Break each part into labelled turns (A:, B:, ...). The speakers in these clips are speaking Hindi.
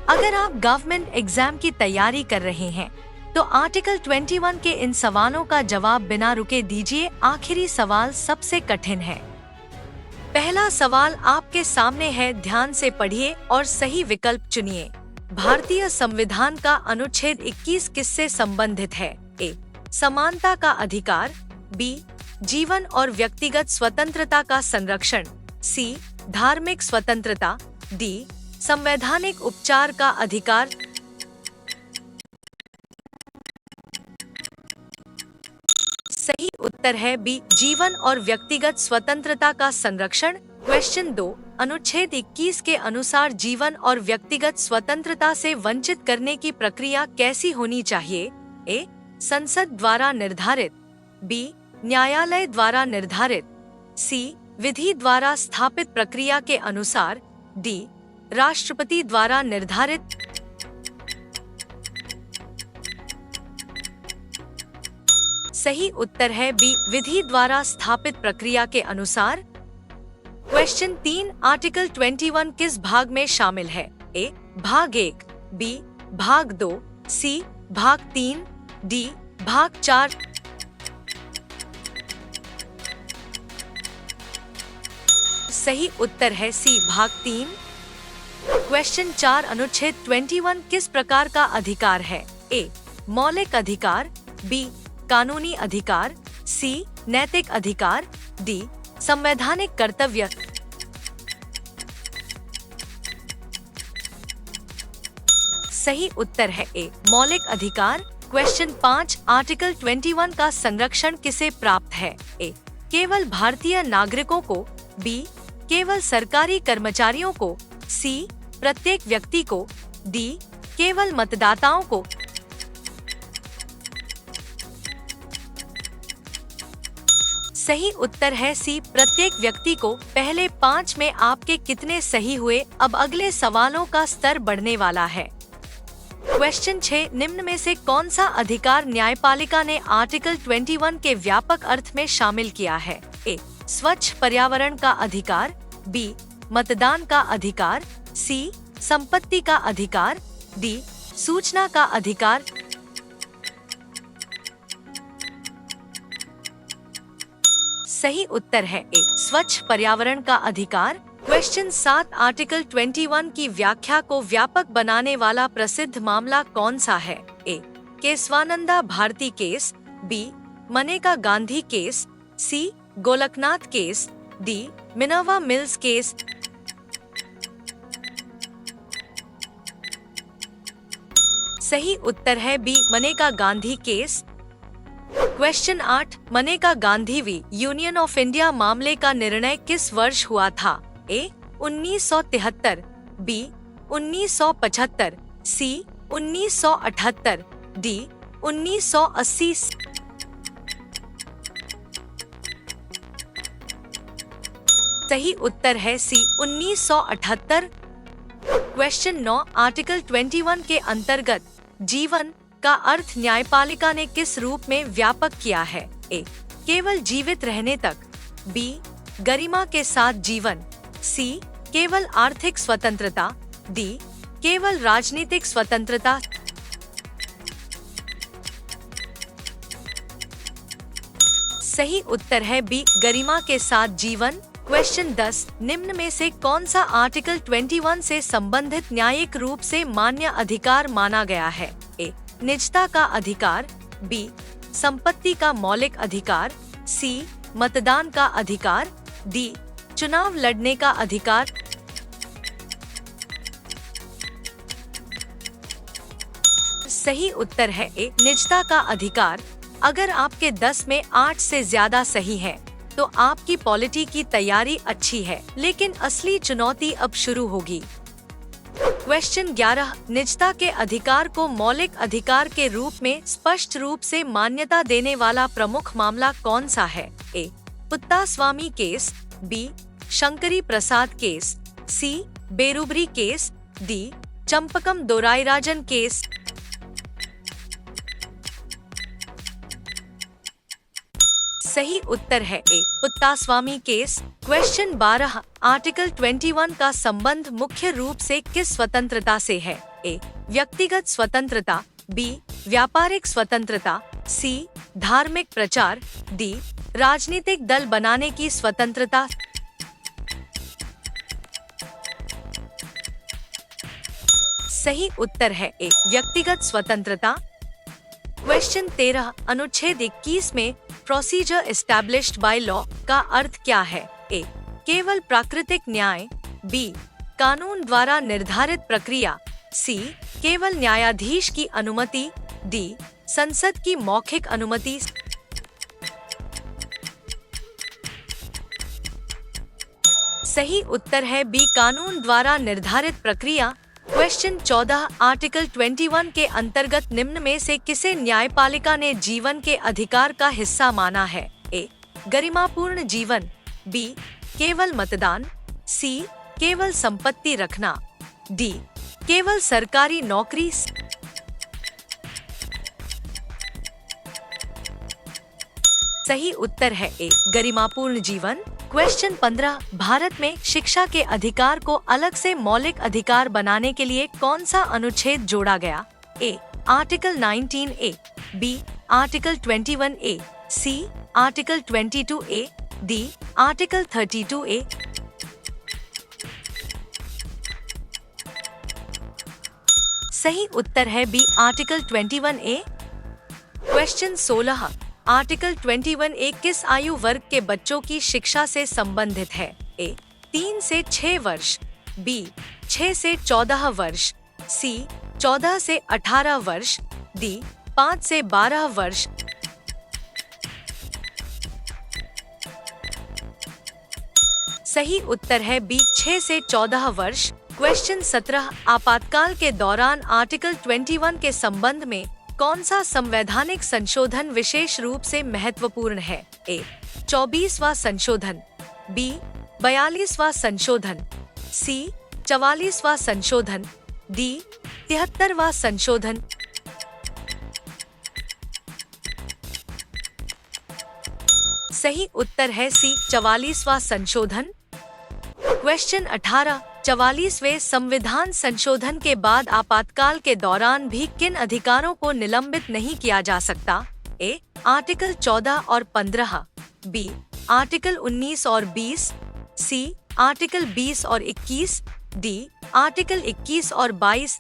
A: अगर आप गवर्नमेंट एग्जाम की तैयारी कर रहे हैं तो आर्टिकल 21 के इन सवालों का जवाब बिना रुके दीजिए। आखिरी सवाल सबसे कठिन है। पहला सवाल आपके सामने है, ध्यान से पढ़िए और सही विकल्प चुनिए। भारतीय संविधान का अनुच्छेद 21 किससे संबंधित है? ए. समानता का अधिकार, बी. जीवन और व्यक्तिगत स्वतंत्रता का संरक्षण, सी. धार्मिक स्वतंत्रता, डी. संवैधानिक उपचार का अधिकार। सही उत्तर है बी. जीवन और व्यक्तिगत स्वतंत्रता का संरक्षण। क्वेश्चन 2, अनुच्छेद 21 के अनुसार जीवन और व्यक्तिगत स्वतंत्रता से वंचित करने की प्रक्रिया कैसी होनी चाहिए? ए. संसद द्वारा निर्धारित, बी. न्यायालय द्वारा निर्धारित, सी. विधि द्वारा स्थापित प्रक्रिया के अनुसार, डी. राष्ट्रपति द्वारा निर्धारित। सही उत्तर है बी. विधि द्वारा स्थापित प्रक्रिया के अनुसार। क्वेश्चन 3, आर्टिकल 21 किस भाग में शामिल है? ए. भाग 1, बी. भाग 2, सी. भाग 3, डी. भाग 4। सही उत्तर है सी. भाग 3। क्वेश्चन 4, अनुच्छेद 21 किस प्रकार का अधिकार है? ए. मौलिक अधिकार, बी. कानूनी अधिकार, सी. नैतिक अधिकार, डी. संवैधानिक कर्तव्य। सही उत्तर है ए. मौलिक अधिकार। क्वेश्चन 5, आर्टिकल 21 का संरक्षण किसे प्राप्त है? ए. केवल भारतीय नागरिकों को, बी. केवल सरकारी कर्मचारियों को, सी. प्रत्येक व्यक्ति को, डी. केवल मतदाताओं को। सही उत्तर है सी. प्रत्येक व्यक्ति को। पहले 5 में आपके कितने सही हुए? अब अगले सवालों का स्तर बढ़ने वाला है। क्वेश्चन 6, निम्न में से कौन सा अधिकार न्यायपालिका ने आर्टिकल 21 के व्यापक अर्थ में शामिल किया है? ए. स्वच्छ पर्यावरण का अधिकार, बी. मतदान का अधिकार, सी. संपत्ति का अधिकार, डी. सूचना का अधिकार। सही उत्तर है ए. स्वच्छ पर्यावरण का अधिकार। क्वेश्चन 7, आर्टिकल 21 की व्याख्या को व्यापक बनाने वाला प्रसिद्ध मामला कौन सा है? A. Kesavananda Bharati case, B. Maneka Gandhi case, C. Golaknath case, D. Minerva Mills case. सही उत्तर है B. Maneka Gandhi case. Question 8, Maneka Gandhi V Union of India मामले का निर्णय किस वर्ष हुआ था? ए. 1973, बी. 1975, सी. 1978, डी. 1980। सही उत्तर है सी. 1978। क्वेश्चन 9, आर्टिकल 21 के अंतर्गत जीवन का अर्थ न्यायपालिका ने किस रूप में व्यापक किया है? ए. केवल जीवित रहने तक, बी. गरिमा के साथ जीवन, सी. केवल आर्थिक स्वतंत्रता, डी. केवल राजनीतिक स्वतंत्रता। सही उत्तर है बी. गरिमा के साथ जीवन। क्वेश्चन 10, निम्न में से कौन सा आर्टिकल 21 से संबंधित न्यायिक रूप से मान्य अधिकार माना गया है? ए. निजता का अधिकार, बी. संपत्ति का मौलिक अधिकार, सी. मतदान का अधिकार, डी. चुनाव लड़ने का अधिकार। सही उत्तर है ए. निजता का अधिकार। अगर आपके 10 में 8 से ज्यादा सही है तो आपकी पॉलिटी की तैयारी अच्छी है, लेकिन असली चुनौती अब शुरू होगी। क्वेश्चन 11, निजता के अधिकार को मौलिक अधिकार के रूप में स्पष्ट रूप से मान्यता देने वाला प्रमुख मामला कौन सा है? A. Puttaswamy case, B. Shankari Prasad case, C. Berubari case, D. Champakam Dorairajan case. सही उत्तर है A Puttaswamy case. Question 12, article 21 का संबंध मुख्य रूप से किस स्वतंत्रता से है? ए व्यक्तिगत स्वतंत्रता, बी व्यापारिक स्वतंत्रता, सी धार्मिक प्रचार, डी राजनीतिक दल बनाने की स्वतंत्रता। सही उत्तर है ए व्यक्तिगत स्वतंत्रता। क्वेश्चन 13, अनुच्छेद 21 में प्रोसीजर एस्टैब्लिश्ड बाय लॉ का अर्थ क्या है? ए केवल प्राकृतिक न्याय, बी कानून द्वारा निर्धारित प्रक्रिया, सी केवल न्यायाधीश की अनुमति, डी संसद की मौखिक अनुमति। सही उत्तर है बी कानून द्वारा निर्धारित प्रक्रिया। क्वेश्चन 14, आर्टिकल 21 के अंतर्गत निम्न में से किसे न्यायपालिका ने जीवन के अधिकार का हिस्सा माना है? ए गरिमापूर्ण जीवन, बी केवल मतदान, सी केवल संपत्ति रखना, डी केवल सरकारी नौकरी। सही उत्तर है ए गरिमापूर्ण जीवन। क्वेश्चन 15, भारत में शिक्षा के अधिकार को अलग से मौलिक अधिकार बनाने के लिए कौन सा अनुच्छेद जोड़ा गया? A article 19A, B article 21A, C article 22A, D article 32A। सही उत्तर है B article 21A। Question 16, article 21A किस आयु वर्ग के बच्चों की शिक्षा से संबंधित है? ए 3 से 6 वर्ष, बी 6 से 14 वर्ष, सी 14 से 18 वर्ष, डी 5 से 12 वर्ष। सही उत्तर है बी 6 से 14 वर्ष। क्वेश्चन 17, आपातकाल के दौरान आर्टिकल 21 के संबंध में कौन सा संवैधानिक संशोधन विशेष रूप से महत्वपूर्ण है? ए 24वां संशोधन, बी 42वां संशोधन, सी 44वां संशोधन, डी 73वां संशोधन। सही उत्तर है सी 44वां संशोधन। क्वेश्चन 18, 44वें संविधान संशोधन के बाद आपातकाल के दौरान भी किन अधिकारों को निलंबित नहीं किया जा सकता? ए आर्टिकल 14 और 15, बी आर्टिकल 19 और 20, सी आर्टिकल 20 और 21, डी आर्टिकल 21 और 22।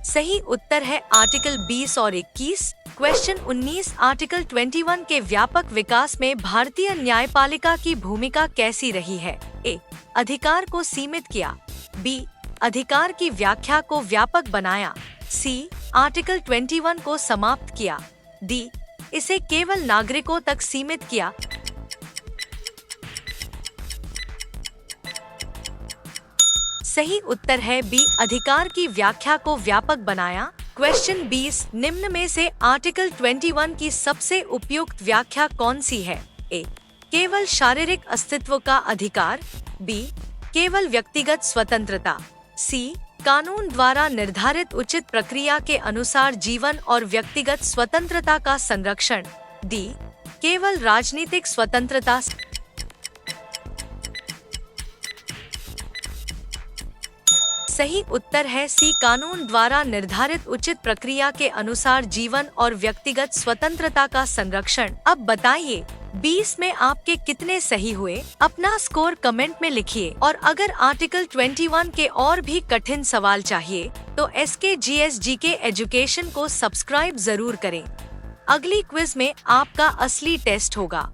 A: सही उत्तर है आर्टिकल 20 और 21। क्वेश्चन 19, आर्टिकल 21 के व्यापक विकास में भारतीय न्यायपालिका की भूमिका कैसी रही है? ए अधिकार को सीमित किया, बी अधिकार की व्याख्या को व्यापक बनाया, सी आर्टिकल 21 को समाप्त किया, डी इसे केवल नागरिकों तक सीमित किया। सही उत्तर है बी अधिकार की व्याख्या को व्यापक बनाया। क्वेश्चन 20, निम्न में से आर्टिकल 21 की सबसे उपयुक्त व्याख्या कौन सी है? ए केवल शारीरिक अस्तित्व का अधिकार, बी केवल व्यक्तिगत स्वतंत्रता, सी कानून द्वारा निर्धारित उचित प्रक्रिया के अनुसार जीवन और व्यक्तिगत स्वतंत्रता का संरक्षण, डी केवल राजनीतिक स्वतंत्रता। सही उत्तर है सी कानून द्वारा निर्धारित उचित प्रक्रिया के अनुसार जीवन और व्यक्तिगत स्वतंत्रता का संरक्षण। अब बताइए 20 में आपके कितने सही हुए? अपना स्कोर कमेंट में लिखिए और अगर आर्टिकल 21 के और भी कठिन सवाल चाहिए तो SKGS GK एजुकेशन को सब्सक्राइब जरूर करें। अगली क्विज में आपका असली टेस्ट होगा।